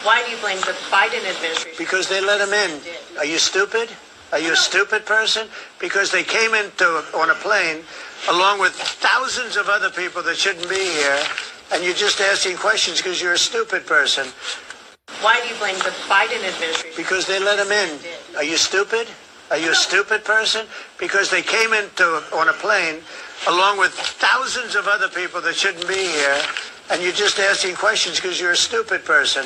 Why do you blame the Biden administration? Because they let him in. Are you stupid? Are you a stupid person? Because they came on a plane along with thousands of other people that shouldn't be here, and you're just asking questions because you're a stupid person. Why do you blame the Biden administration? Because they let him in. Are you stupid? Are you a stupid person? Because they came on a plane along with thousands of other people that shouldn't be here, and you're just asking questions because you're a stupid person.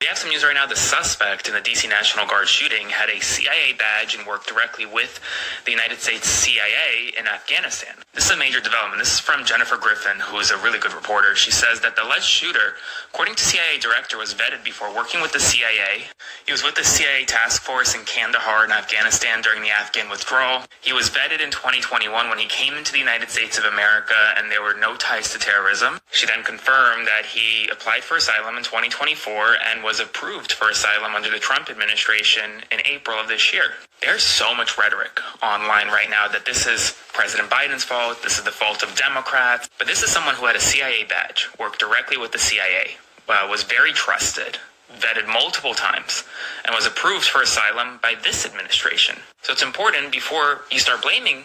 We have some news right now. The suspect in the D.C. National Guard shooting had a CIA badge and worked directly with the United States CIA in Afghanistan. This is a major development. This is from Jennifer Griffin, who is a really good reporter. She says that the alleged shooter, according to CIA director, was vetted before working with the CIA. He was with the CIA task force in Kandahar in Afghanistan during the Afghan withdrawal. He was vetted in 2021 when he came into the United States of America, and there were no ties to terrorism. She then confirmed that he applied for asylum in 2024 and was approved for asylum under the Trump administration in April of this year. There's so much rhetoric online right now that this is President Biden's fault, this is the fault of Democrats, but this is someone who had a CIA badge, worked directly with the CIA, was very trusted, vetted multiple times, and was approved for asylum by this administration. So it's important, before you start blaming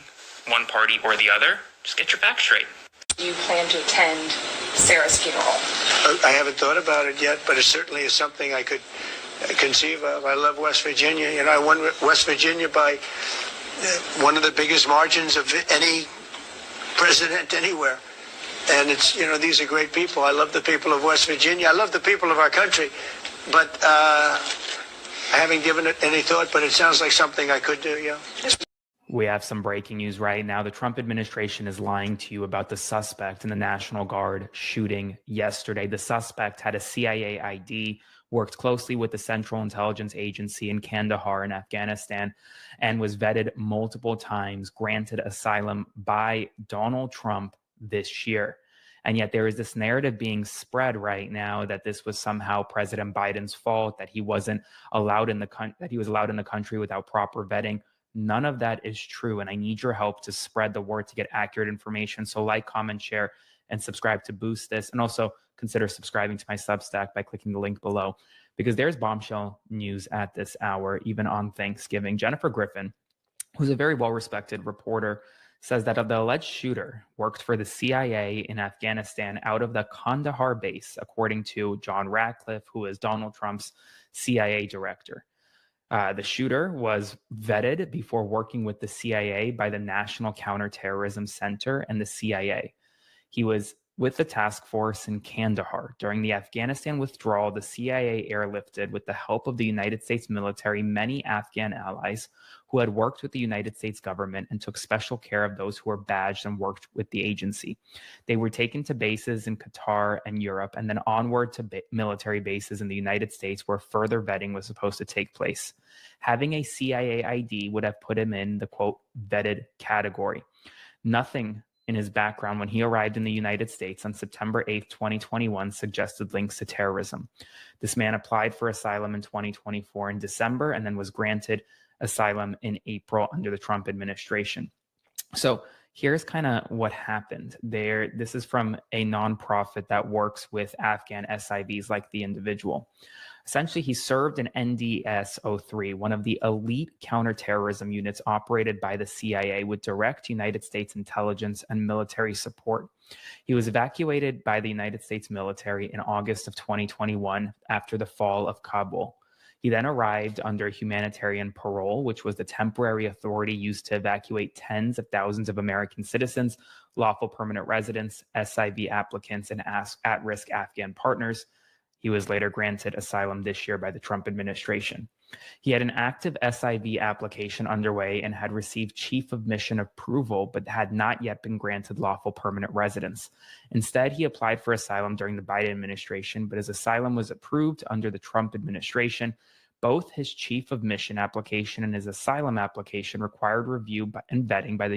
one party or the other, just get your facts straight. You plan to attend Sarah's funeral? I haven't thought about it yet, but it certainly is something I could conceive of. I love West Virginia. You know, I won West Virginia by one of the biggest margins of any president anywhere. And it's, you know, these are great people. I love the people of West Virginia. I love the people of our country. But I haven't given it any thought, but it sounds like something I could do, yeah. We have some breaking news right now. The Trump administration is lying to you about the suspect in the National Guard shooting yesterday. The suspect had a CIA ID, worked closely with the Central Intelligence Agency in Kandahar in Afghanistan, and was vetted multiple times, granted asylum by Donald Trump this year. And yet there is this narrative being spread right now that this was somehow President Biden's fault, that he wasn't allowed in the country without proper vetting. None of that is true, and I need your help to spread the word to get accurate information. So like, comment, share, and subscribe to boost this. And also consider subscribing to my Substack by clicking the link below, because there's bombshell news at this hour, even on Thanksgiving. Jennifer Griffin, who's a very well-respected reporter, says that the alleged shooter worked for the CIA in Afghanistan out of the Kandahar base, according to John Ratcliffe, who is Donald Trump's CIA director. The shooter was vetted before working with the CIA by the National Counterterrorism Center and the CIA. He was with the task force in Kandahar. During the Afghanistan withdrawal, the CIA airlifted, with the help of the United States military, many Afghan allies who had worked with the United States government and took special care of those who were badged and worked with the agency. They were taken to bases in Qatar and Europe, and then onward to military bases in the United States, where further vetting was supposed to take place. Having a CIA ID would have put him in the, quote, vetted category. Nothing in his background when he arrived in the United States on September 8th, 2021, suggested links to terrorism. This man applied for asylum in 2024 in December, and then was granted asylum in April under the Trump administration. So here's kind of what happened there. This is from a nonprofit that works with Afghan SIVs like the individual. Essentially, he served in NDS-03, one of the elite counterterrorism units operated by the CIA with direct United States intelligence and military support. He was evacuated by the United States military in August of 2021 after the fall of Kabul. He then arrived under humanitarian parole, which was the temporary authority used to evacuate tens of thousands of American citizens, lawful permanent residents, SIV applicants, and at-risk Afghan partners. He was later granted asylum this year by the Trump administration. He had an active SIV application underway and had received chief of mission approval, but had not yet been granted lawful permanent residence. Instead, he applied for asylum during the Biden administration, but his asylum was approved under the Trump administration. Both his chief of mission application and his asylum application required review and vetting by the